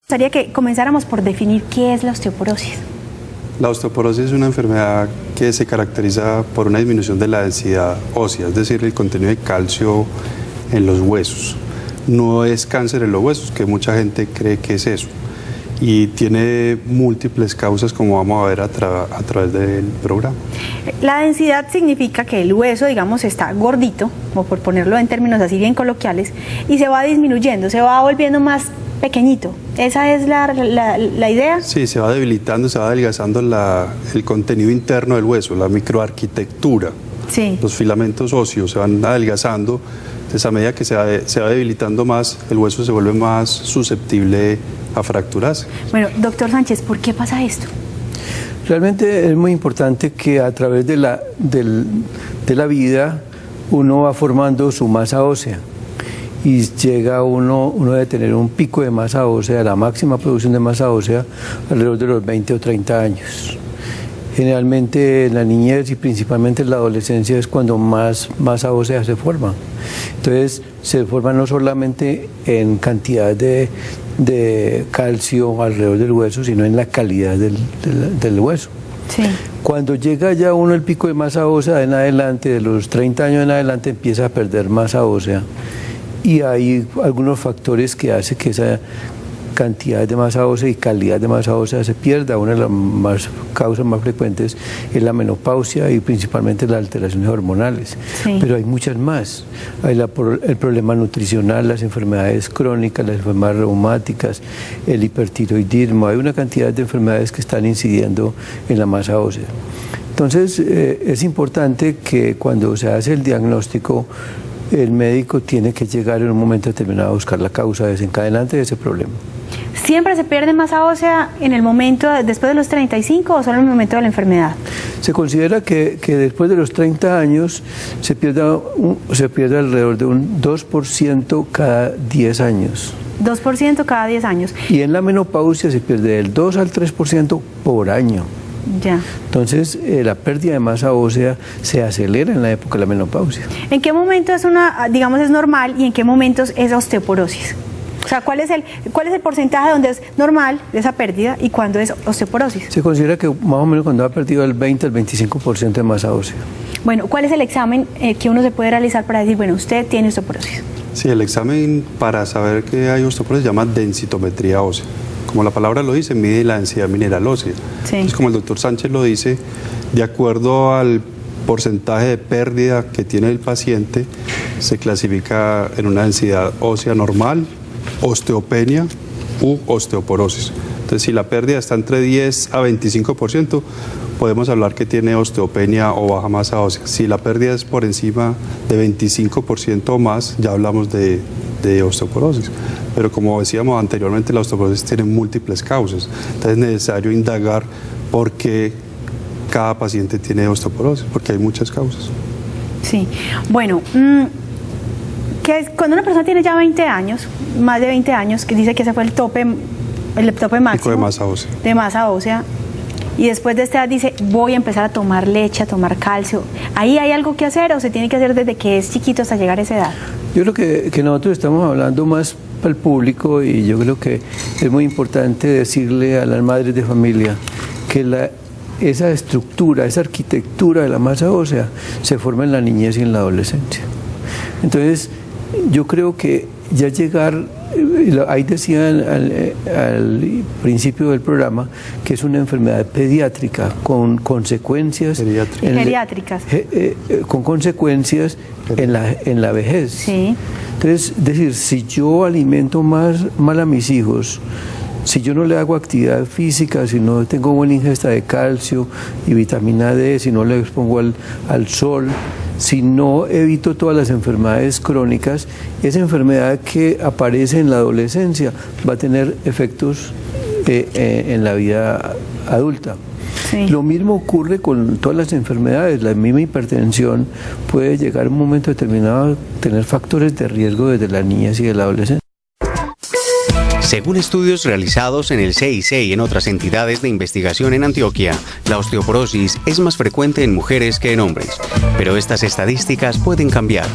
Me gustaría que comenzáramos por definir qué es la osteoporosis. La osteoporosis es una enfermedad que se caracteriza por una disminución de la densidad ósea, es decir, el contenido de calcio en los huesos. No es cáncer en los huesos, que mucha gente cree que es eso. Y tiene múltiples causas, como vamos a ver a través del programa. La densidad significa que el hueso, digamos, está gordito, o por ponerlo en términos así bien coloquiales, y se va disminuyendo, se va volviendo más pequeñito. ¿Esa es la idea? Sí, se va debilitando, se va adelgazando el contenido interno del hueso, la microarquitectura. Sí. Los filamentos óseos se van adelgazando. Entonces, a medida que se va debilitando más, el hueso se vuelve más susceptible a fracturarse. Bueno, doctor Sánchez, ¿por qué pasa esto? Realmente es muy importante que a través de la vida uno va formando su masa ósea y llega uno debe tener un pico de masa ósea, la máxima producción de masa ósea alrededor de los 20 o 30 años. Generalmente en la niñez y principalmente en la adolescencia es cuando más masa ósea se forma. Entonces se forma no solamente en cantidad de calcio alrededor del hueso, sino en la calidad del hueso. Sí. Cuando llega ya uno el pico de masa ósea en adelante, de los 30 años en adelante, empieza a perder masa ósea. Y hay algunos factores que hacen que esa cantidad de masa ósea y calidad de masa ósea se pierda. Una de las causas más frecuentes es la menopausia y principalmente las alteraciones hormonales. Sí. Pero hay muchas más. Hay el problema nutricional, las enfermedades crónicas, las enfermedades reumáticas, el hipertiroidismo. Hay una cantidad de enfermedades que están incidiendo en la masa ósea. Entonces es importante que cuando se hace el diagnóstico, el médico tiene que llegar en un momento determinado a buscar la causa desencadenante de ese problema. ¿Siempre se pierde masa ósea en el momento, después de los 35 o solo en el momento de la enfermedad? Se considera que después de los 30 años se pierde alrededor de un 2% cada 10 años. 2% cada 10 años. Y en la menopausia se pierde del 2 al 3% por año. Ya. Entonces, la pérdida de masa ósea se acelera en la época de la menopausia. ¿En qué momento es normal y en qué momentos es osteoporosis? O sea, ¿cuál es el porcentaje donde es normal esa pérdida y cuándo es osteoporosis? Se considera que más o menos cuando ha perdido el 20 al 25% de masa ósea. Bueno, ¿cuál es el examen que uno se puede realizar para decir, bueno, usted tiene osteoporosis? Sí, el examen para saber que hay osteoporosis se llama densitometría ósea. Como la palabra lo dice, mide la densidad mineral ósea. Sí. Entonces, como el doctor Sánchez lo dice, de acuerdo al porcentaje de pérdida que tiene el paciente, se clasifica en una densidad ósea normal, osteopenia u osteoporosis. Entonces, si la pérdida está entre 10 a 25%, podemos hablar que tiene osteopenia o baja masa ósea. Si la pérdida es por encima de 25% o más, ya hablamos de osteoporosis. Pero como decíamos anteriormente, la osteoporosis tiene múltiples causas. Entonces es necesario indagar por qué cada paciente tiene osteoporosis, porque hay muchas causas. Sí. Bueno, cuando una persona tiene ya 20 años, más de 20 años, que dice que ese fue el tope máximo Pico de masa ósea. De masa ósea, y después de esta edad dice, voy a empezar a tomar leche, a tomar calcio. ¿Ahí hay algo que hacer o se tiene que hacer desde que es chiquito hasta llegar a esa edad? Yo creo que nosotros estamos hablando más para el público y yo creo que es muy importante decirle a las madres de familia que esa estructura, esa arquitectura de la masa ósea se forma en la niñez y en la adolescencia. Entonces, yo creo que ya llegar, ahí decían al principio del programa, que es una enfermedad pediátrica con consecuencias geriátricas. Con consecuencias en la vejez. Sí. Entonces, es decir, si yo alimento mal a mis hijos, si yo no le hago actividad física, si no tengo buena ingesta de calcio y vitamina D, si no le expongo al sol, si no evito todas las enfermedades crónicas, esa enfermedad que aparece en la adolescencia va a tener efectos en la vida adulta. Sí. Lo mismo ocurre con todas las enfermedades. La misma hipertensión puede llegar a un momento determinado a tener factores de riesgo desde la niñez y de la adolescencia. Según estudios realizados en el CIC y en otras entidades de investigación en Antioquia, la osteoporosis es más frecuente en mujeres que en hombres, pero estas estadísticas pueden cambiar.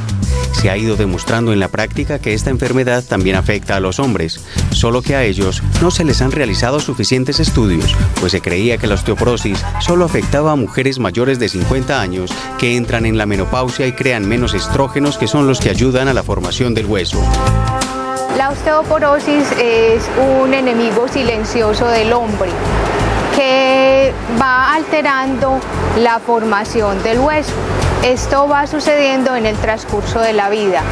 Se ha ido demostrando en la práctica que esta enfermedad también afecta a los hombres, solo que a ellos no se les han realizado suficientes estudios, pues se creía que la osteoporosis solo afectaba a mujeres mayores de 50 años que entran en la menopausia y crean menos estrógenos, que son los que ayudan a la formación del hueso. La osteoporosis es un enemigo silencioso del hombre que va alterando la formación del hueso. Esto va sucediendo en el transcurso de la vida,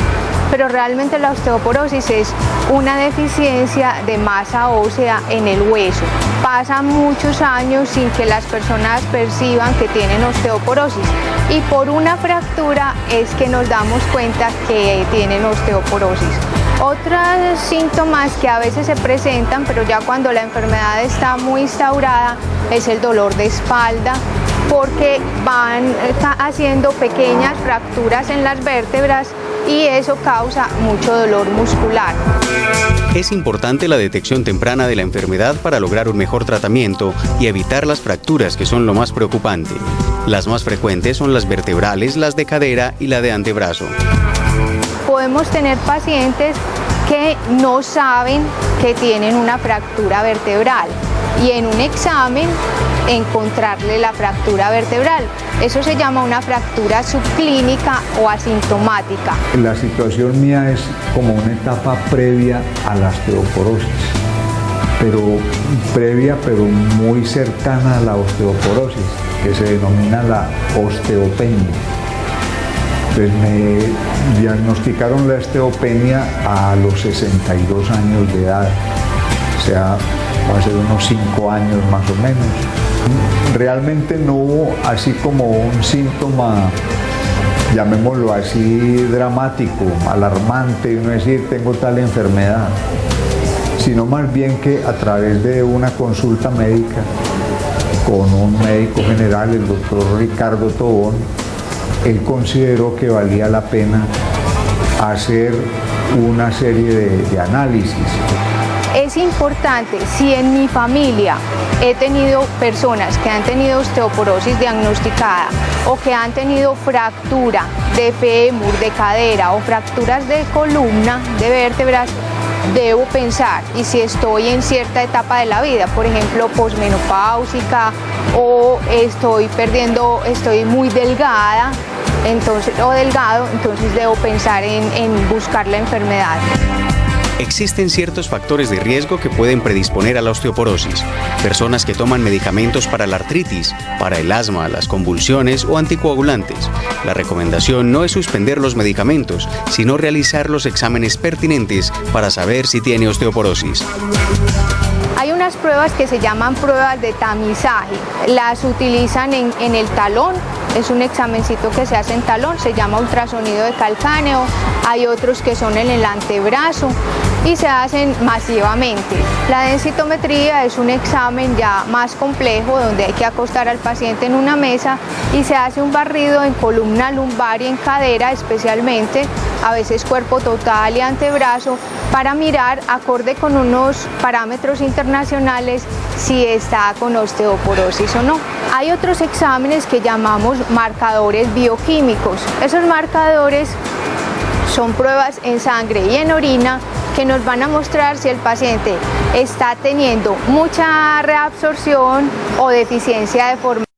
pero realmente la osteoporosis es una deficiencia de masa ósea en el hueso. Pasan muchos años sin que las personas perciban que tienen osteoporosis y por una fractura es que nos damos cuenta que tienen osteoporosis. Otros síntomas que a veces se presentan, pero ya cuando la enfermedad está muy instaurada, es el dolor de espalda, porque van haciendo pequeñas fracturas en las vértebras y eso causa mucho dolor muscular. Es importante la detección temprana de la enfermedad para lograr un mejor tratamiento y evitar las fracturas, que son lo más preocupante. Las más frecuentes son las vertebrales, las de cadera y la de antebrazo. Podemos tener pacientes que no saben que tienen una fractura vertebral y en un examen encontrarle la fractura vertebral. Eso se llama una fractura subclínica o asintomática. La situación mía es como una etapa previa a la osteoporosis, pero muy cercana a la osteoporosis, que se denomina la osteopenia. Pues me diagnosticaron la osteopenia a los 62 años de edad, o sea, va a ser unos 5 años más o menos. Realmente no hubo así como un síntoma, llamémoslo así, dramático, alarmante, no decir tengo tal enfermedad, sino más bien que a través de una consulta médica con un médico general, el doctor Ricardo Tobón, él consideró que valía la pena hacer una serie de análisis. Es importante, si en mi familia he tenido personas que han tenido osteoporosis diagnosticada o que han tenido fractura de fémur, de cadera o fracturas de columna, de vértebras, debo pensar, y si estoy en cierta etapa de la vida, por ejemplo posmenopáusica, o estoy muy delgada, entonces debo pensar en buscar la enfermedad. Existen ciertos factores de riesgo que pueden predisponer a la osteoporosis. Personas que toman medicamentos para la artritis, para el asma, las convulsiones o anticoagulantes. La recomendación no es suspender los medicamentos, sino realizar los exámenes pertinentes para saber si tiene osteoporosis. Hay unas pruebas que se llaman pruebas de tamizaje. Las utilizan en el talón. Es un examencito que se hace en talón, se llama ultrasonido de calcáneo. Hay otros que son en el antebrazo y se hacen masivamente. La densitometría es un examen ya más complejo donde hay que acostar al paciente en una mesa y se hace un barrido en columna lumbar y en cadera especialmente, a veces cuerpo total y antebrazo, para mirar, acorde con unos parámetros internacionales, si está con osteoporosis o no. Hay otros exámenes que llamamos marcadores bioquímicos. Esos marcadores son pruebas en sangre y en orina que nos van a mostrar si el paciente está teniendo mucha reabsorción o deficiencia de formación.